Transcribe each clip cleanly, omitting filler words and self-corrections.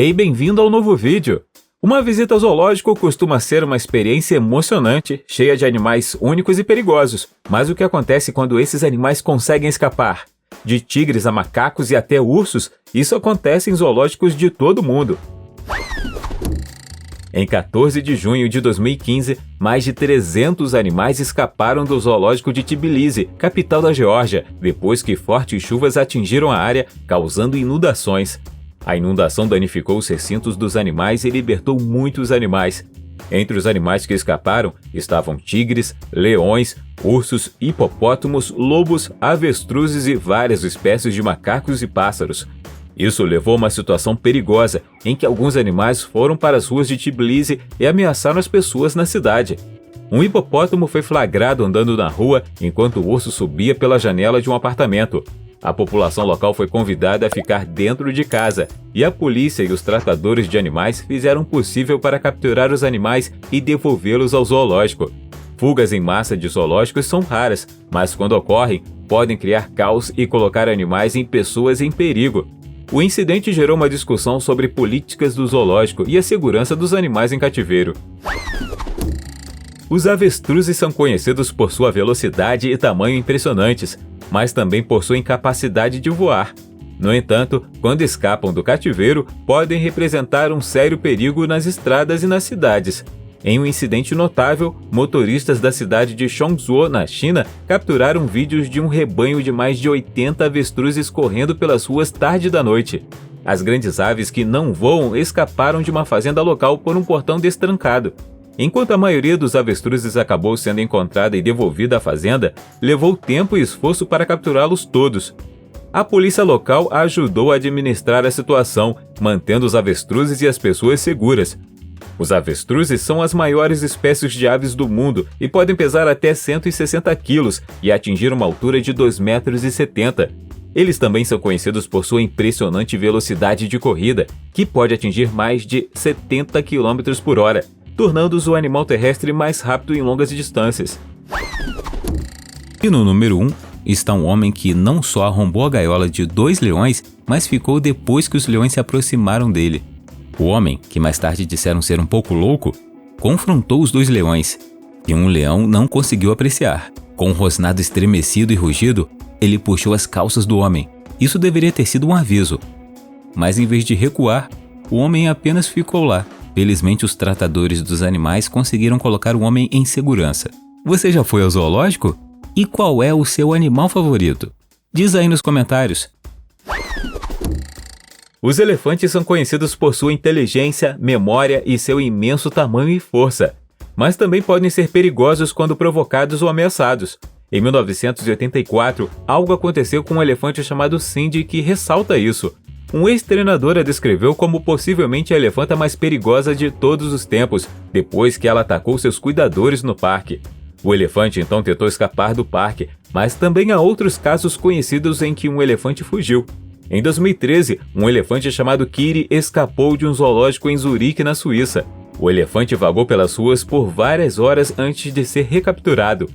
Ei, bem-vindo ao novo vídeo! Uma visita ao zoológico costuma ser uma experiência emocionante, cheia de animais únicos e perigosos. Mas o que acontece quando esses animais conseguem escapar? De tigres a macacos e até ursos, isso acontece em zoológicos de todo o mundo. Em 14 de junho de 2015, mais de 300 animais escaparam do zoológico de Tbilisi, capital da Geórgia, depois que fortes chuvas atingiram a área, causando inundações. A inundação danificou os recintos dos animais e libertou muitos animais. Entre os animais que escaparam estavam tigres, leões, ursos, hipopótamos, lobos, avestruzes e várias espécies de macacos e pássaros. Isso levou a uma situação perigosa, em que alguns animais foram para as ruas de Tbilisi e ameaçaram as pessoas na cidade. Um hipopótamo foi flagrado andando na rua enquanto o urso subia pela janela de um apartamento. A população local foi convidada a ficar dentro de casa, e a polícia e os tratadores de animais fizeram o possível para capturar os animais e devolvê-los ao zoológico. Fugas em massa de zoológicos são raras, mas quando ocorrem, podem criar caos e colocar animais e pessoas em perigo. O incidente gerou uma discussão sobre políticas do zoológico e a segurança dos animais em cativeiro. Os avestruzes são conhecidos por sua velocidade e tamanho impressionantes, mas também por sua incapacidade de voar. No entanto, quando escapam do cativeiro, podem representar um sério perigo nas estradas e nas cidades. Em um incidente notável, motoristas da cidade de Chongzuo, na China, capturaram vídeos de um rebanho de mais de 80 avestruzes correndo pelas ruas tarde da noite. As grandes aves que não voam escaparam de uma fazenda local por um portão destrancado. Enquanto a maioria dos avestruzes acabou sendo encontrada e devolvida à fazenda, levou tempo e esforço para capturá-los todos. A polícia local ajudou a administrar a situação, mantendo os avestruzes e as pessoas seguras. Os avestruzes são as maiores espécies de aves do mundo e podem pesar até 160 quilos e atingir uma altura de 2,70 m. Eles também são conhecidos por sua impressionante velocidade de corrida, que pode atingir mais de 70 km por hora, tornando-os o animal terrestre mais rápido em longas distâncias. E no número 1 está um homem que não só arrombou a gaiola de 2 leões, mas ficou depois que os leões se aproximaram dele. O homem, que mais tarde disseram ser um pouco louco, confrontou os 2 leões, e um leão não conseguiu apreciar. Com um rosnado estremecido e rugido, ele puxou as calças do homem. Isso deveria ter sido um aviso. Mas em vez de recuar, o homem apenas ficou lá. Felizmente, os tratadores dos animais conseguiram colocar o homem em segurança. Você já foi ao zoológico? E qual é o seu animal favorito? Diz aí nos comentários. Os elefantes são conhecidos por sua inteligência, memória e seu imenso tamanho e força, mas também podem ser perigosos quando provocados ou ameaçados. Em 1984, algo aconteceu com um elefante chamado Cindy que ressalta isso. Um ex-treinador a descreveu como possivelmente a elefanta mais perigosa de todos os tempos, depois que ela atacou seus cuidadores no parque. O elefante então tentou escapar do parque, mas também há outros casos conhecidos em que um elefante fugiu. Em 2013, um elefante chamado Kiri escapou de um zoológico em Zurique, na Suíça. O elefante vagou pelas ruas por várias horas antes de ser recapturado.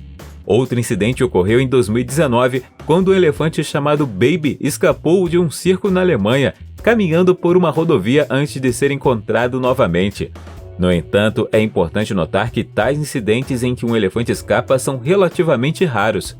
Outro incidente ocorreu em 2019, quando um elefante chamado Baby escapou de um circo na Alemanha, caminhando por uma rodovia antes de ser encontrado novamente. No entanto, é importante notar que tais incidentes em que um elefante escapa são relativamente raros.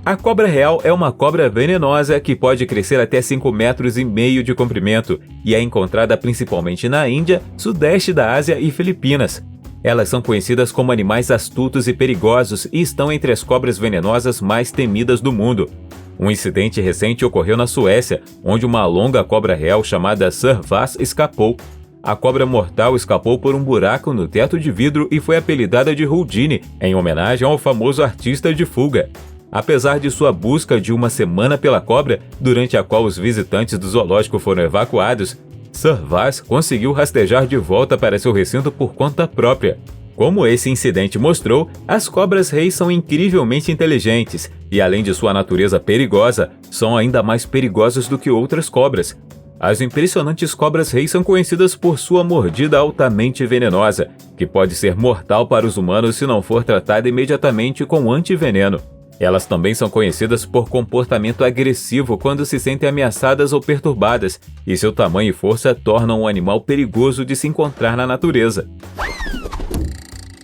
A cobra real é uma cobra venenosa que pode crescer até 5,5 metros de comprimento e é encontrada principalmente na Índia, sudeste da Ásia e Filipinas. Elas são conhecidas como animais astutos e perigosos e estão entre as cobras venenosas mais temidas do mundo. Um incidente recente ocorreu na Suécia, onde uma longa cobra real chamada Sørvaas escapou. A cobra mortal escapou por um buraco no teto de vidro e foi apelidada de Houdini, em homenagem ao famoso artista de fuga. Apesar de sua busca de uma semana pela cobra, durante a qual os visitantes do zoológico foram evacuados, Sørvaas conseguiu rastejar de volta para seu recinto por conta própria. Como esse incidente mostrou, as cobras-reis são incrivelmente inteligentes e, além de sua natureza perigosa, são ainda mais perigosas do que outras cobras. As impressionantes cobras-reis são conhecidas por sua mordida altamente venenosa, que pode ser mortal para os humanos se não for tratada imediatamente com antiveneno. Elas também são conhecidas por comportamento agressivo quando se sentem ameaçadas ou perturbadas, e seu tamanho e força tornam um animal perigoso de se encontrar na natureza.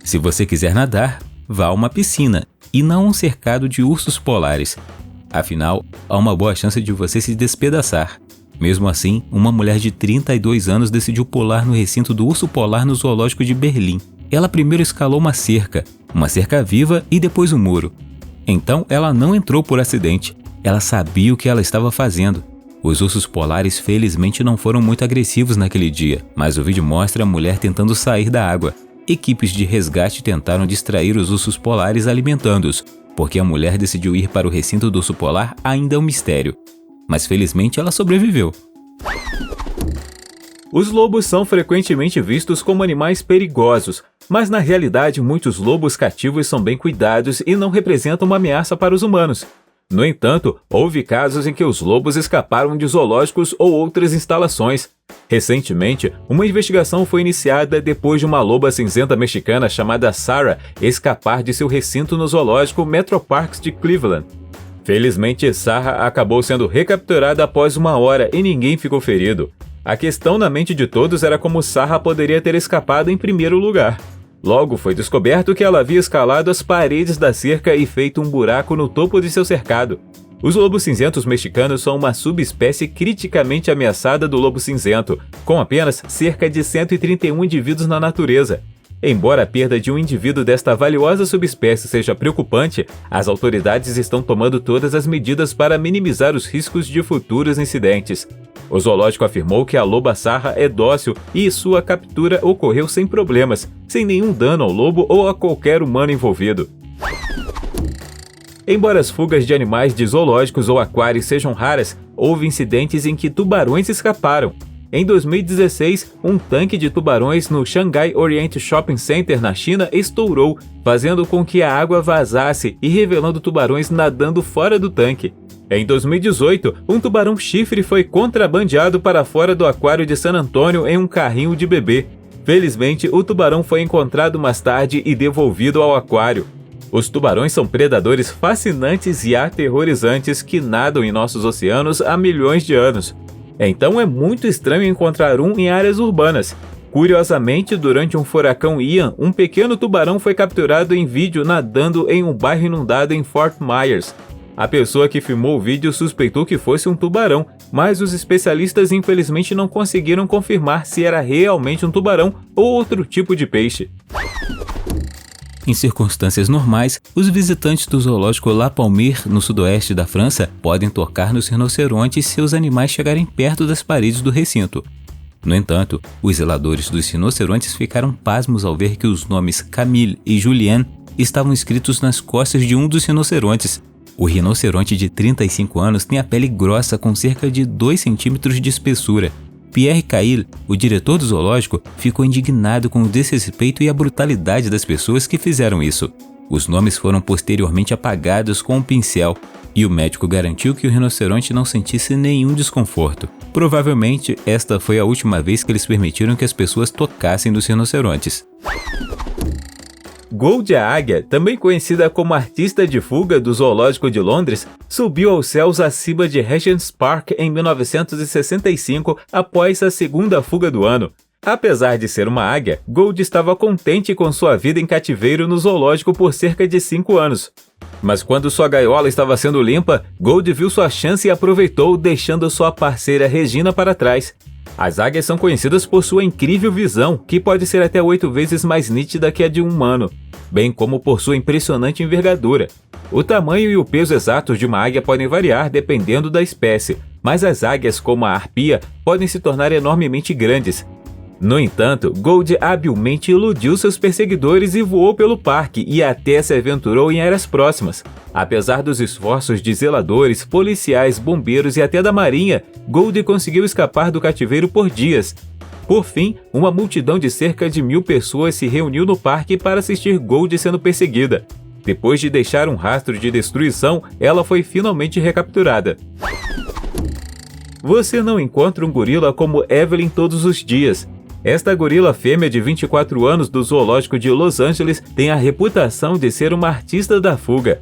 Se você quiser nadar, vá a uma piscina e não a um cercado de ursos polares. Afinal, há uma boa chance de você se despedaçar. Mesmo assim, uma mulher de 32 anos decidiu pular no recinto do urso polar no zoológico de Berlim. Ela primeiro escalou uma cerca viva e depois um muro. Então, ela não entrou por acidente. Ela sabia o que ela estava fazendo. Os ursos polares felizmente não foram muito agressivos naquele dia, mas o vídeo mostra a mulher tentando sair da água. Equipes de resgate tentaram distrair os ursos polares alimentando-os, porque a mulher decidiu ir para o recinto do urso polar ainda é um mistério. Mas felizmente ela sobreviveu. Os lobos são frequentemente vistos como animais perigosos, mas na realidade muitos lobos cativos são bem cuidados e não representam uma ameaça para os humanos. No entanto, houve casos em que os lobos escaparam de zoológicos ou outras instalações. Recentemente, uma investigação foi iniciada depois de uma loba cinzenta mexicana chamada Sarah escapar de seu recinto no zoológico Metroparks de Cleveland. Felizmente, Sarah acabou sendo recapturada após 1 hora e ninguém ficou ferido. A questão na mente de todos era como Sarah poderia ter escapado em primeiro lugar. Logo foi descoberto que ela havia escalado as paredes da cerca e feito um buraco no topo de seu cercado. Os lobos cinzentos mexicanos são uma subespécie criticamente ameaçada do lobo cinzento, com apenas cerca de 131 indivíduos na natureza. Embora a perda de um indivíduo desta valiosa subespécie seja preocupante, as autoridades estão tomando todas as medidas para minimizar os riscos de futuros incidentes. O zoológico afirmou que a loba Sarah é dócil e sua captura ocorreu sem problemas, sem nenhum dano ao lobo ou a qualquer humano envolvido. Embora as fugas de animais de zoológicos ou aquários sejam raras, houve incidentes em que tubarões escaparam. Em 2016, um tanque de tubarões no Shanghai Orient Shopping Center, na China, estourou, fazendo com que a água vazasse e revelando tubarões nadando fora do tanque. Em 2018, um tubarão chifre foi contrabandeado para fora do aquário de San Antônio em um carrinho de bebê. Felizmente, o tubarão foi encontrado mais tarde e devolvido ao aquário. Os tubarões são predadores fascinantes e aterrorizantes que nadam em nossos oceanos há milhões de anos. Então é muito estranho encontrar um em áreas urbanas. Curiosamente, durante um furacão Ian, um pequeno tubarão foi capturado em vídeo nadando em um bairro inundado em Fort Myers. A pessoa que filmou o vídeo suspeitou que fosse um tubarão, mas os especialistas infelizmente não conseguiram confirmar se era realmente um tubarão ou outro tipo de peixe. Em circunstâncias normais, os visitantes do zoológico La Palmyre, no sudoeste da França, podem tocar nos rinocerontes se os animais chegarem perto das paredes do recinto. No entanto, os zeladores dos rinocerontes ficaram pasmos ao ver que os nomes Camille e Julien estavam escritos nas costas de um dos rinocerontes. O rinoceronte de 35 anos tem a pele grossa com cerca de 2 centímetros de espessura. Pierre Cail, o diretor do zoológico, ficou indignado com o desrespeito e a brutalidade das pessoas que fizeram isso. Os nomes foram posteriormente apagados com um pincel, e o médico garantiu que o rinoceronte não sentisse nenhum desconforto. Provavelmente, esta foi a última vez que eles permitiram que as pessoas tocassem nos rinocerontes. Gold a águia, também conhecida como artista de fuga do Zoológico de Londres, subiu aos céus acima de Regent's Park em 1965 após a segunda fuga do ano. Apesar de ser uma águia, Gold estava contente com sua vida em cativeiro no zoológico por cerca de 5 anos. Mas quando sua gaiola estava sendo limpa, Gold viu sua chance e aproveitou, deixando sua parceira Regina para trás. As águias são conhecidas por sua incrível visão, que pode ser até 8 vezes mais nítida que a de um humano, bem como por sua impressionante envergadura. O tamanho e o peso exatos de uma águia podem variar dependendo da espécie, mas as águias, como a arpia, podem se tornar enormemente grandes. No entanto, Gold habilmente iludiu seus perseguidores e voou pelo parque e até se aventurou em áreas próximas. Apesar dos esforços de zeladores, policiais, bombeiros e até da marinha, Gold conseguiu escapar do cativeiro por dias. Por fim, uma multidão de cerca de 1000 pessoas se reuniu no parque para assistir Gold sendo perseguida. Depois de deixar um rastro de destruição, ela foi finalmente recapturada. Você não encontra um gorila como Evelyn todos os dias. Esta gorila fêmea de 24 anos do Zoológico de Los Angeles tem a reputação de ser uma artista da fuga.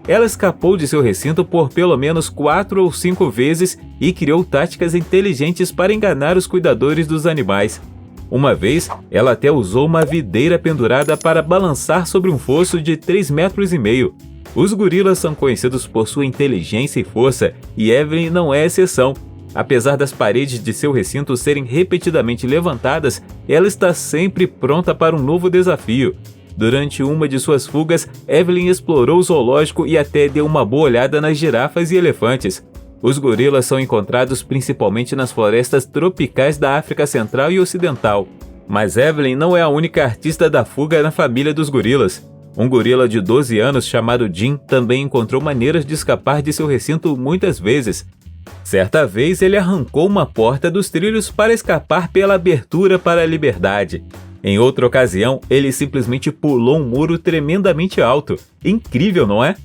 ela escapou de seu recinto por pelo menos 4 ou 5 vezes e criou táticas inteligentes para enganar os cuidadores dos animais. Uma vez, ela até usou uma videira pendurada para balançar sobre um fosso de 3,5 metros. Os gorilas são conhecidos por sua inteligência e força, e Evelyn não é exceção. Apesar das paredes de seu recinto serem repetidamente levantadas, ela está sempre pronta para um novo desafio. Durante uma de suas fugas, Evelyn explorou o zoológico e até deu uma boa olhada nas girafas e elefantes. Os gorilas são encontrados principalmente nas florestas tropicais da África Central e Ocidental. Mas Evelyn não é a única artista da fuga na família dos gorilas. Um gorila de 12 anos chamado Jim também encontrou maneiras de escapar de seu recinto muitas vezes. Certa vez, ele arrancou uma porta dos trilhos para escapar pela abertura para a liberdade. Em outra ocasião, ele simplesmente pulou um muro tremendamente alto. Incrível, não é?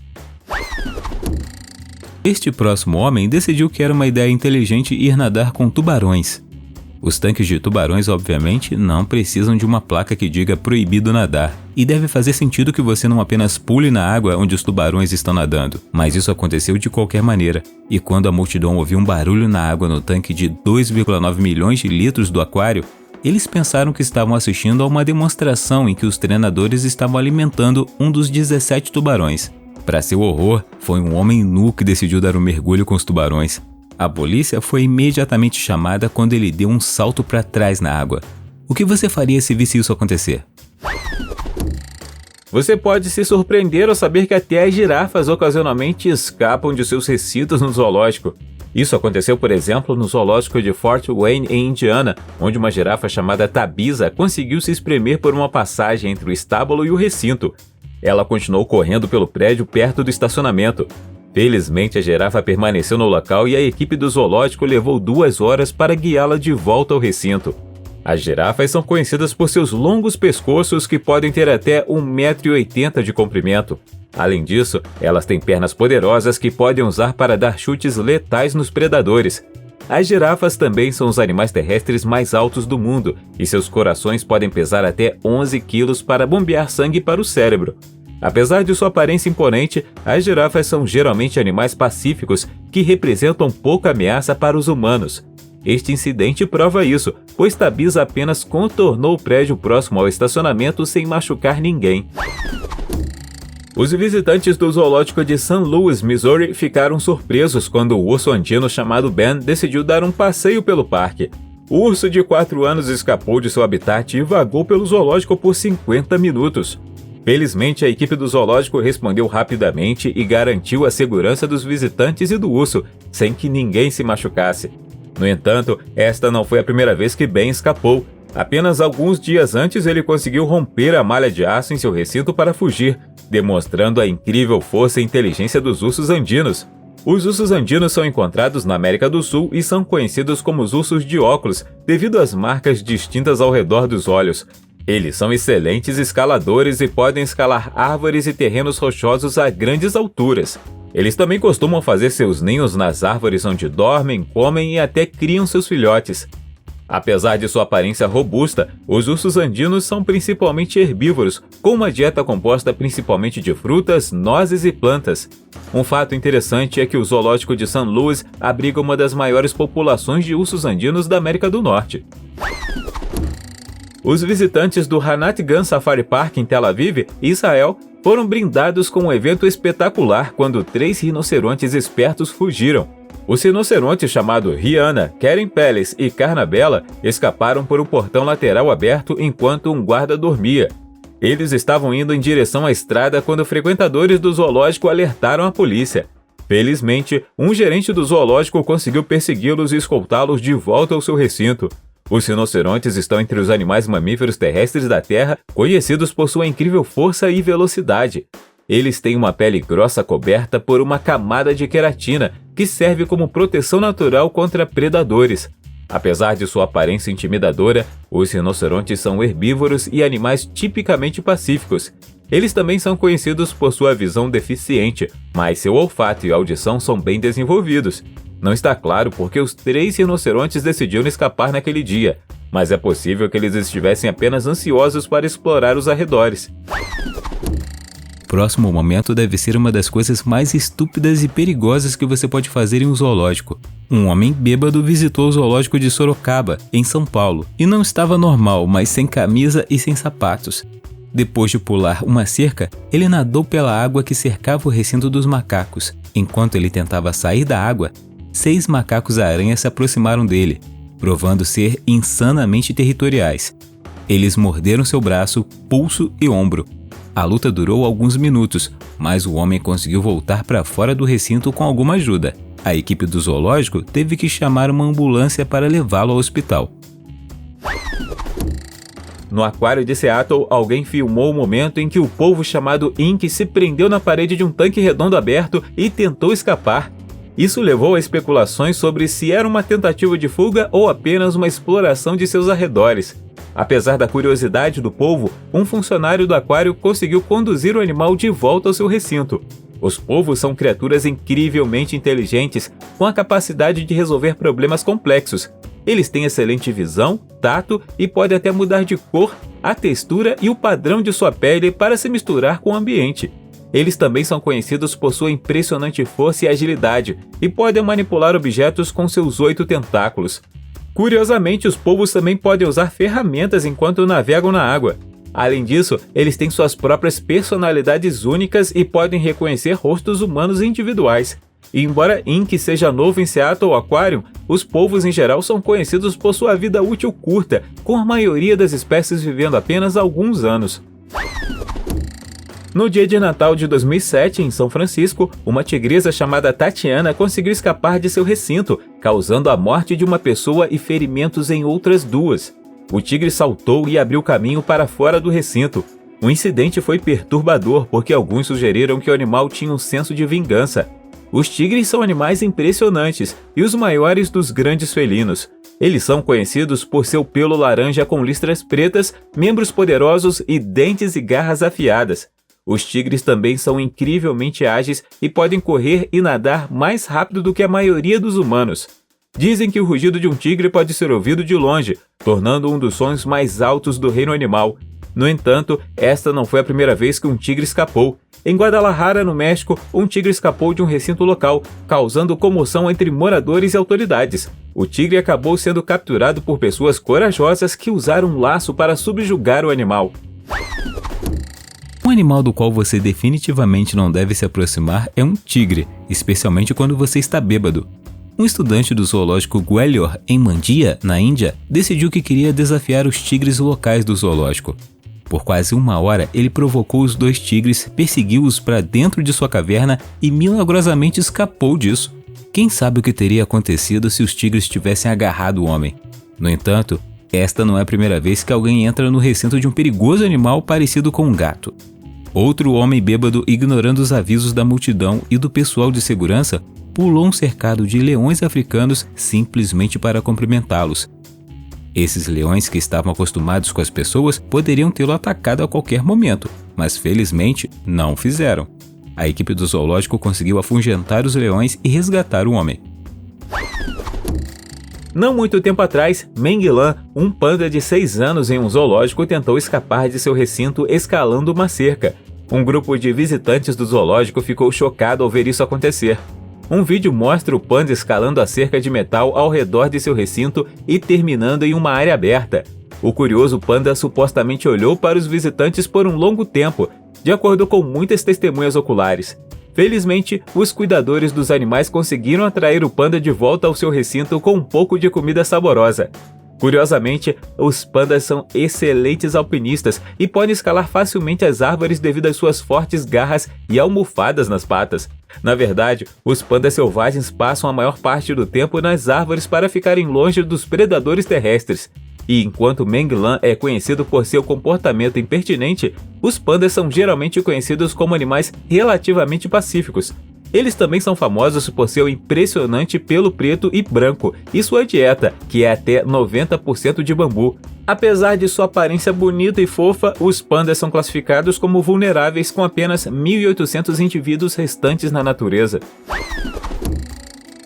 Este próximo homem decidiu que era uma ideia inteligente ir nadar com tubarões. Os tanques de tubarões, obviamente, não precisam de uma placa que diga proibido nadar. E deve fazer sentido que você não apenas pule na água onde os tubarões estão nadando. Mas isso aconteceu de qualquer maneira. E quando a multidão ouviu um barulho na água no tanque de 2,9 milhões de litros do aquário, eles pensaram que estavam assistindo a uma demonstração em que os treinadores estavam alimentando um dos 17 tubarões. Para seu horror, foi um homem nu que decidiu dar um mergulho com os tubarões. A polícia foi imediatamente chamada quando ele deu um salto para trás na água. O que você faria se visse isso acontecer? Você pode se surpreender ao saber que até as girafas ocasionalmente escapam de seus recintos no zoológico. Isso aconteceu, por exemplo, no zoológico de Fort Wayne, em Indiana, onde uma girafa chamada Tabitha conseguiu se espremer por uma passagem entre o estábulo e o recinto. Ela continuou correndo pelo prédio perto do estacionamento. Felizmente, a girafa permaneceu no local e a equipe do zoológico levou 2 horas para guiá-la de volta ao recinto. As girafas são conhecidas por seus longos pescoços que podem ter até 1,80 m de comprimento. Além disso, elas têm pernas poderosas que podem usar para dar chutes letais nos predadores. As girafas também são os animais terrestres mais altos do mundo e seus corações podem pesar até 11 quilos para bombear sangue para o cérebro. Apesar de sua aparência imponente, as girafas são geralmente animais pacíficos que representam pouca ameaça para os humanos. Este incidente prova isso, pois Tabitha apenas contornou o prédio próximo ao estacionamento sem machucar ninguém. Os visitantes do zoológico de St. Louis, Missouri, ficaram surpresos quando o urso andino chamado Ben decidiu dar um passeio pelo parque. O urso de 4 anos escapou de seu habitat e vagou pelo zoológico por 50 minutos. Felizmente, a equipe do zoológico respondeu rapidamente e garantiu a segurança dos visitantes e do urso, sem que ninguém se machucasse. No entanto, esta não foi a primeira vez que Ben escapou. Apenas alguns dias antes, ele conseguiu romper a malha de aço em seu recinto para fugir, demonstrando a incrível força e inteligência dos ursos andinos. Os ursos andinos são encontrados na América do Sul e são conhecidos como os ursos de óculos, devido às marcas distintas ao redor dos olhos. Eles são excelentes escaladores e podem escalar árvores e terrenos rochosos a grandes alturas. Eles também costumam fazer seus ninhos nas árvores onde dormem, comem e até criam seus filhotes. Apesar de sua aparência robusta, os ursos andinos são principalmente herbívoros, com uma dieta composta principalmente de frutas, nozes e plantas. Um fato interessante é que o zoológico de St. Louis abriga uma das maiores populações de ursos andinos da América do Norte. Os visitantes do Hanat Gan Safari Park em Tel Aviv, Israel, foram brindados com um evento espetacular quando 3 rinocerontes espertos fugiram. Os rinocerontes chamados Rihanna, Keren Peles e Carnabella escaparam por um portão lateral aberto enquanto um guarda dormia. Eles estavam indo em direção à estrada quando frequentadores do zoológico alertaram a polícia. Felizmente, um gerente do zoológico conseguiu persegui-los e escoltá-los de volta ao seu recinto. Os rinocerontes estão entre os animais mamíferos terrestres da Terra, conhecidos por sua incrível força e velocidade. Eles têm uma pele grossa coberta por uma camada de queratina, que serve como proteção natural contra predadores. Apesar de sua aparência intimidadora, os rinocerontes são herbívoros e animais tipicamente pacíficos. Eles também são conhecidos por sua visão deficiente, mas seu olfato e audição são bem desenvolvidos. Não está claro porque os 3 rinocerontes decidiram escapar naquele dia, mas é possível que eles estivessem apenas ansiosos para explorar os arredores. próximo momento deve ser uma das coisas mais estúpidas e perigosas que você pode fazer em um zoológico. Um homem bêbado visitou o zoológico de Sorocaba, em São Paulo, e não estava normal, mas sem camisa e sem sapatos. Depois de pular uma cerca, ele nadou pela água que cercava o recinto dos macacos. Enquanto ele tentava sair da água, 6 macacos-aranha se aproximaram dele, provando ser insanamente territoriais. Eles morderam seu braço, pulso e ombro. A luta durou alguns minutos, mas o homem conseguiu voltar para fora do recinto com alguma ajuda. A equipe do zoológico teve que chamar uma ambulância para levá-lo ao hospital. No aquário de Seattle, alguém filmou o momento em que o polvo chamado Ink se prendeu na parede de um tanque redondo aberto e tentou escapar. Isso levou a especulações sobre se era uma tentativa de fuga ou apenas uma exploração de seus arredores. Apesar da curiosidade do polvo, um funcionário do aquário conseguiu conduzir o animal de volta ao seu recinto. Os polvos são criaturas incrivelmente inteligentes, com a capacidade de resolver problemas complexos. Eles têm excelente visão, tato e podem até mudar de cor, a textura e o padrão de sua pele para se misturar com o ambiente. Eles também são conhecidos por sua impressionante força e agilidade e podem manipular objetos com seus 8 tentáculos. Curiosamente, os polvos também podem usar ferramentas enquanto navegam na água. Além disso, eles têm suas próprias personalidades únicas e podem reconhecer rostos humanos individuais. E embora Ink seja novo em Seattle Aquarium, os polvos em geral são conhecidos por sua vida útil curta, com a maioria das espécies vivendo apenas alguns anos. No dia de Natal de 2007, em São Francisco, uma tigresa chamada Tatiana conseguiu escapar de seu recinto, causando a morte de uma pessoa e ferimentos em outras 2. O tigre saltou e abriu caminho para fora do recinto. O incidente foi perturbador porque alguns sugeriram que o animal tinha um senso de vingança. Os tigres são animais impressionantes e os maiores dos grandes felinos. Eles são conhecidos por seu pelo laranja com listras pretas, membros poderosos e dentes e garras afiadas. Os tigres também são incrivelmente ágeis e podem correr e nadar mais rápido do que a maioria dos humanos. Dizem que o rugido de um tigre pode ser ouvido de longe, tornando um dos sons mais altos do reino animal. No entanto, esta não foi a primeira vez que um tigre escapou. Em Guadalajara, no México, um tigre escapou de um recinto local, causando comoção entre moradores e autoridades. O tigre acabou sendo capturado por pessoas corajosas que usaram um laço para subjugar o animal. Um animal do qual você definitivamente não deve se aproximar é um tigre, especialmente quando você está bêbado. Um estudante do zoológico Gwalior, em Mandia, na Índia, decidiu que queria desafiar os tigres locais do zoológico. Por quase 1 hora, ele provocou os 2 tigres, perseguiu-os para dentro de sua caverna e milagrosamente escapou disso. Quem sabe o que teria acontecido se os tigres tivessem agarrado o homem? No entanto, esta não é a primeira vez que alguém entra no recinto de um perigoso animal parecido com um gato. Outro homem bêbado, ignorando os avisos da multidão e do pessoal de segurança, pulou um cercado de leões africanos simplesmente para cumprimentá-los. Esses leões, que estavam acostumados com as pessoas, poderiam tê-lo atacado a qualquer momento, mas felizmente não fizeram. A equipe do zoológico conseguiu afugentar os leões e resgatar o homem. Não muito tempo atrás, Menglan, um panda de 6 anos em um zoológico, tentou escapar de seu recinto escalando uma cerca. Um grupo de visitantes do zoológico ficou chocado ao ver isso acontecer. Um vídeo mostra o panda escalando a cerca de metal ao redor de seu recinto e terminando em uma área aberta. O curioso panda supostamente olhou para os visitantes por um longo tempo, de acordo com muitas testemunhas oculares. Felizmente, os cuidadores dos animais conseguiram atrair o panda de volta ao seu recinto com um pouco de comida saborosa. Curiosamente, os pandas são excelentes alpinistas e podem escalar facilmente as árvores devido às suas fortes garras e almofadas nas patas. Na verdade, os pandas selvagens passam a maior parte do tempo nas árvores para ficarem longe dos predadores terrestres. E enquanto Menglan é conhecido por seu comportamento impertinente, os pandas são geralmente conhecidos como animais relativamente pacíficos. Eles também são famosos por seu impressionante pelo preto e branco e sua dieta, que é até 90% de bambu. Apesar de sua aparência bonita e fofa, os pandas são classificados como vulneráveis com apenas 1.800 indivíduos restantes na natureza.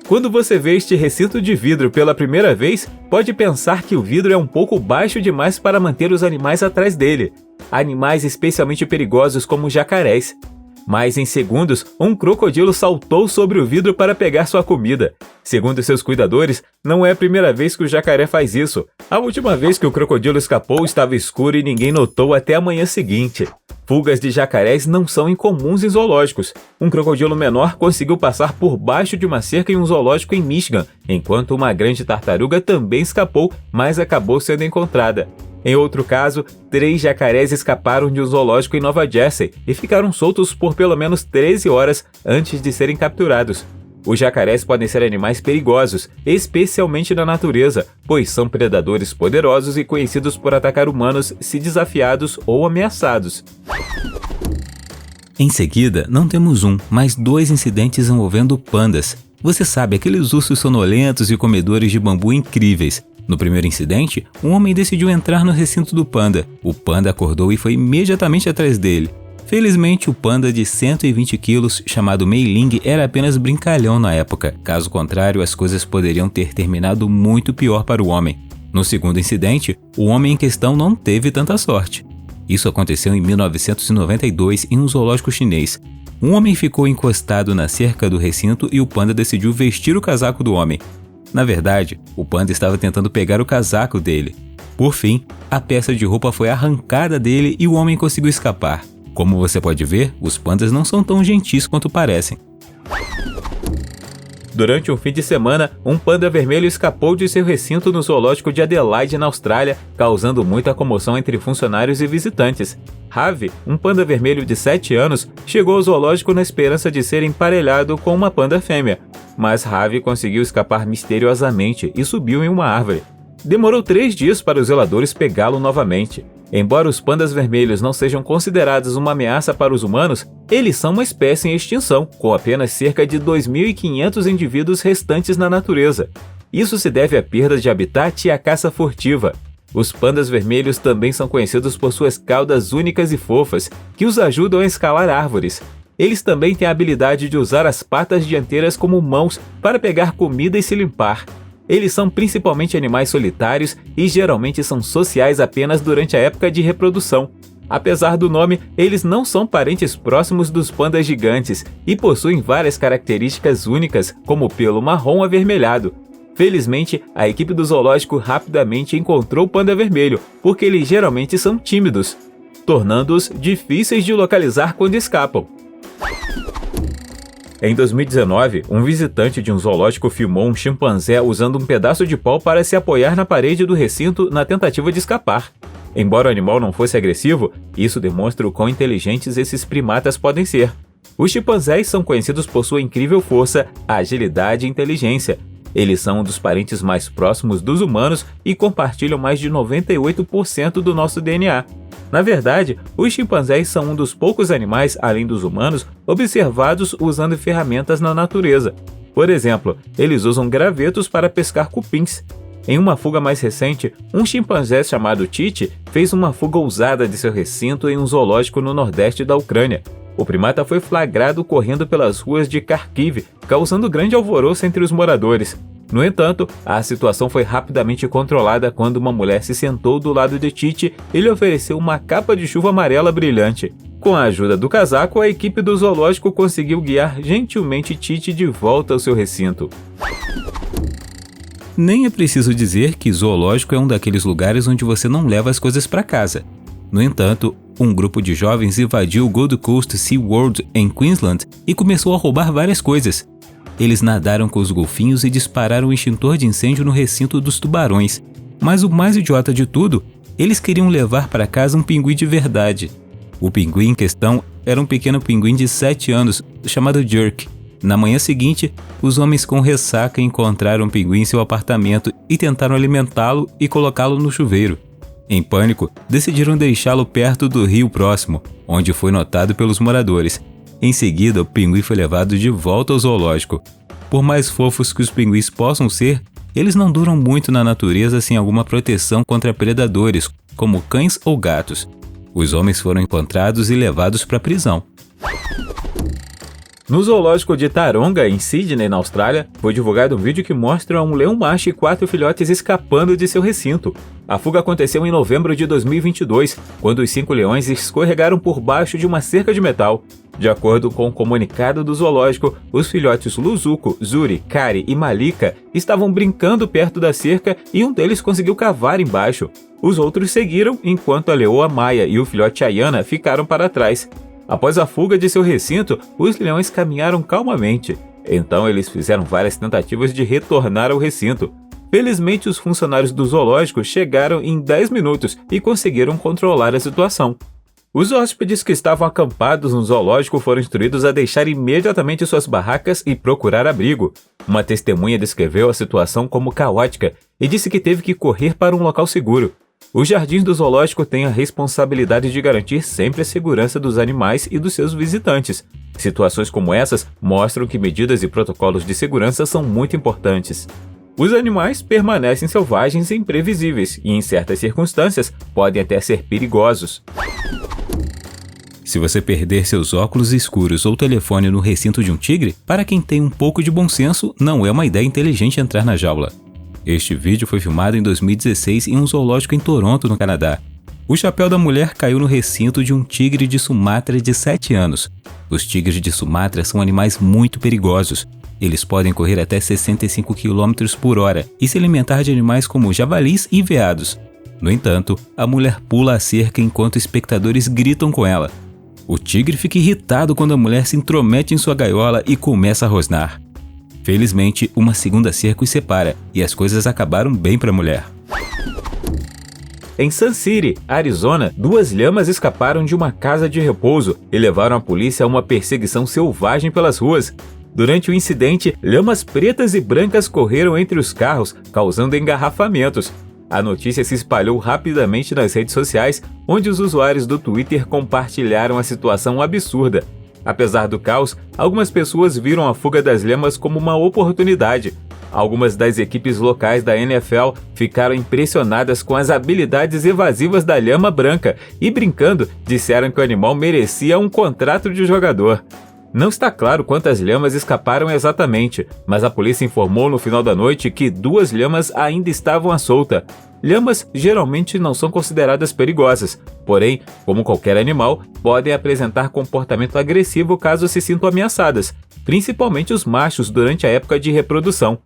Quando você vê este recinto de vidro pela primeira vez, pode pensar que o vidro é um pouco baixo demais para manter os animais atrás dele. Animais especialmente perigosos como jacarés. Mas em segundos, um crocodilo saltou sobre o vidro para pegar sua comida. Segundo seus cuidadores, não é a primeira vez que o jacaré faz isso. A última vez que o crocodilo escapou estava escuro e ninguém notou até a manhã seguinte. Fugas de jacarés não são incomuns em zoológicos. Um crocodilo menor conseguiu passar por baixo de uma cerca em um zoológico em Michigan, enquanto uma grande tartaruga também escapou, mas acabou sendo encontrada. Em outro caso, 3 jacarés escaparam de um zoológico em Nova Jersey e ficaram soltos por pelo menos 13 horas antes de serem capturados. Os jacarés podem ser animais perigosos, especialmente na natureza, pois são predadores poderosos e conhecidos por atacar humanos se desafiados ou ameaçados. Em seguida, não temos um, mas 2 incidentes envolvendo pandas. Você sabe, aqueles ursos sonolentos e comedores de bambu incríveis. No primeiro incidente, um homem decidiu entrar no recinto do panda. O panda acordou e foi imediatamente atrás dele. Felizmente, o panda de 120 quilos, chamado Mei Ling, era apenas brincalhão na época. Caso contrário, as coisas poderiam ter terminado muito pior para o homem. No segundo incidente, o homem em questão não teve tanta sorte. Isso aconteceu em 1992 em um zoológico chinês. Um homem ficou encostado na cerca do recinto e o panda decidiu vestir o casaco do homem. Na verdade, o panda estava tentando pegar o casaco dele. Por fim, a peça de roupa foi arrancada dele e o homem conseguiu escapar. Como você pode ver, os pandas não são tão gentis quanto parecem. Durante um fim de semana, um panda vermelho escapou de seu recinto no zoológico de Adelaide, na Austrália, causando muita comoção entre funcionários e visitantes. Ravi, um panda vermelho de 7 anos, chegou ao zoológico na esperança de ser emparelhado com uma panda fêmea, mas Ravi conseguiu escapar misteriosamente e subiu em uma árvore. Demorou 3 dias para os zeladores pegá-lo novamente. Embora os pandas vermelhos não sejam considerados uma ameaça para os humanos, eles são uma espécie em extinção, com apenas cerca de 2.500 indivíduos restantes na natureza. Isso se deve à perda de habitat e à caça furtiva. Os pandas vermelhos também são conhecidos por suas caudas únicas e fofas, que os ajudam a escalar árvores. Eles também têm a habilidade de usar as patas dianteiras como mãos para pegar comida e se limpar. Eles são principalmente animais solitários e geralmente são sociais apenas durante a época de reprodução. Apesar do nome, eles não são parentes próximos dos pandas gigantes e possuem várias características únicas, como pelo marrom avermelhado. Felizmente, a equipe do zoológico rapidamente encontrou o panda vermelho, porque eles geralmente são tímidos, tornando-os difíceis de localizar quando escapam. Em 2019, um visitante de um zoológico filmou um chimpanzé usando um pedaço de pau para se apoiar na parede do recinto na tentativa de escapar. Embora o animal não fosse agressivo, isso demonstra o quão inteligentes esses primatas podem ser. Os chimpanzés são conhecidos por sua incrível força, agilidade e inteligência. Eles são um dos parentes mais próximos dos humanos e compartilham mais de 98% do nosso DNA. Na verdade, os chimpanzés são um dos poucos animais, além dos humanos, observados usando ferramentas na natureza. Por exemplo, eles usam gravetos para pescar cupins. Em uma fuga mais recente, um chimpanzé chamado Tite fez uma fuga ousada de seu recinto em um zoológico no nordeste da Ucrânia. O primata foi flagrado correndo pelas ruas de Kharkiv, causando grande alvoroço entre os moradores. No entanto, a situação foi rapidamente controlada quando uma mulher se sentou do lado de Tite e lhe ofereceu uma capa de chuva amarela brilhante. Com a ajuda do casaco, a equipe do zoológico conseguiu guiar gentilmente Tite de volta ao seu recinto. Nem é preciso dizer que zoológico é um daqueles lugares onde você não leva as coisas para casa. No entanto, um grupo de jovens invadiu o Gold Coast SeaWorld em Queensland e começou a roubar várias coisas. Eles nadaram com os golfinhos e dispararam o extintor de incêndio no recinto dos tubarões. Mas o mais idiota de tudo, eles queriam levar para casa um pinguim de verdade. O pinguim em questão era um pequeno pinguim de 7 anos, chamado Jerk. Na manhã seguinte, os homens com ressaca encontraram o pinguim em seu apartamento e tentaram alimentá-lo e colocá-lo no chuveiro. Em pânico, decidiram deixá-lo perto do rio próximo, onde foi notado pelos moradores. Em seguida, o pinguim foi levado de volta ao zoológico. Por mais fofos que os pinguins possam ser, eles não duram muito na natureza sem alguma proteção contra predadores, como cães ou gatos. Os homens foram encontrados e levados para a prisão. No zoológico de Taronga, em Sydney, na Austrália, foi divulgado um vídeo que mostra um leão macho e 4 filhotes escapando de seu recinto. A fuga aconteceu em novembro de 2022, quando os 5 leões escorregaram por baixo de uma cerca de metal. De acordo com o comunicado do zoológico, os filhotes Luzuko, Zuri, Kari e Malika estavam brincando perto da cerca e um deles conseguiu cavar embaixo. Os outros seguiram, enquanto a leoa Maia e o filhote Ayana ficaram para trás. Após a fuga de seu recinto, os leões caminharam calmamente. Então eles fizeram várias tentativas de retornar ao recinto. Felizmente, os funcionários do zoológico chegaram em 10 minutos e conseguiram controlar a situação. Os hóspedes que estavam acampados no zoológico foram instruídos a deixar imediatamente suas barracas e procurar abrigo. Uma testemunha descreveu a situação como caótica e disse que teve que correr para um local seguro. Os jardins do zoológico têm a responsabilidade de garantir sempre a segurança dos animais e dos seus visitantes. Situações como essas mostram que medidas e protocolos de segurança são muito importantes. Os animais permanecem selvagens e imprevisíveis e, em certas circunstâncias, podem até ser perigosos. Se você perder seus óculos escuros ou telefone no recinto de um tigre, para quem tem um pouco de bom senso, não é uma ideia inteligente entrar na jaula. Este vídeo foi filmado em 2016 em um zoológico em Toronto, no Canadá. O chapéu da mulher caiu no recinto de um tigre de Sumatra de 7 anos. Os tigres de Sumatra são animais muito perigosos. Eles podem correr até 65 km por hora e se alimentar de animais como javalis e veados. No entanto, a mulher pula a cerca enquanto espectadores gritam com ela. O tigre fica irritado quando a mulher se intromete em sua gaiola e começa a rosnar. Felizmente, uma segunda cerca os separa e as coisas acabaram bem para a mulher. Em Sun City, Arizona, 2 lhamas escaparam de uma casa de repouso e levaram a polícia a uma perseguição selvagem pelas ruas. Durante o incidente, lhamas pretas e brancas correram entre os carros, causando engarrafamentos. A notícia se espalhou rapidamente nas redes sociais, onde os usuários do Twitter compartilharam a situação absurda. Apesar do caos, algumas pessoas viram a fuga das lhamas como uma oportunidade. Algumas das equipes locais da NFL ficaram impressionadas com as habilidades evasivas da lhama branca e, brincando, disseram que o animal merecia um contrato de jogador. Não está claro quantas lhamas escaparam exatamente, mas a polícia informou no final da noite que 2 lhamas ainda estavam à solta. Lhamas geralmente não são consideradas perigosas, porém, como qualquer animal, podem apresentar comportamento agressivo caso se sintam ameaçadas, principalmente os machos durante a época de reprodução.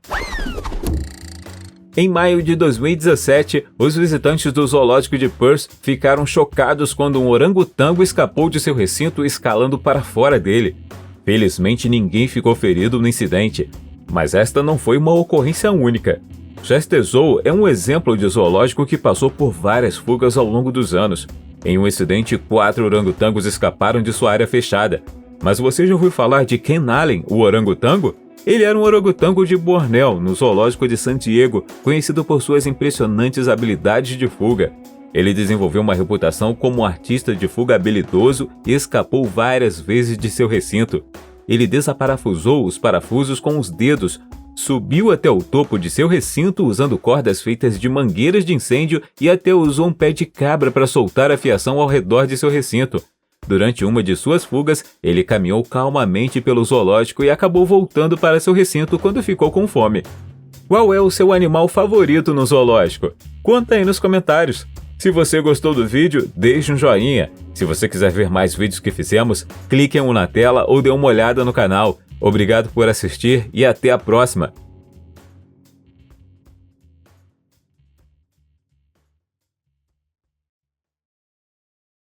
Em maio de 2017, os visitantes do zoológico de Perth ficaram chocados quando um orangotango escapou de seu recinto escalando para fora dele. Felizmente, ninguém ficou ferido no incidente, mas esta não foi uma ocorrência única. Chester Zoo é um exemplo de zoológico que passou por várias fugas ao longo dos anos. Em um incidente, 4 orangotangos escaparam de sua área fechada. Mas você já ouviu falar de Ken Allen, o orangotango? Ele era um orangotango de Bornéu, no zoológico de San Diego, conhecido por suas impressionantes habilidades de fuga. Ele desenvolveu uma reputação como um artista de fuga habilidoso e escapou várias vezes de seu recinto. Ele desaparafusou os parafusos com os dedos, subiu até o topo de seu recinto usando cordas feitas de mangueiras de incêndio e até usou um pé de cabra para soltar a fiação ao redor de seu recinto. Durante uma de suas fugas, ele caminhou calmamente pelo zoológico e acabou voltando para seu recinto quando ficou com fome. Qual é o seu animal favorito no zoológico? Conta aí nos comentários. Se você gostou do vídeo, deixe um joinha. Se você quiser ver mais vídeos que fizemos, clique em um na tela ou dê uma olhada no canal. Obrigado por assistir e até a próxima!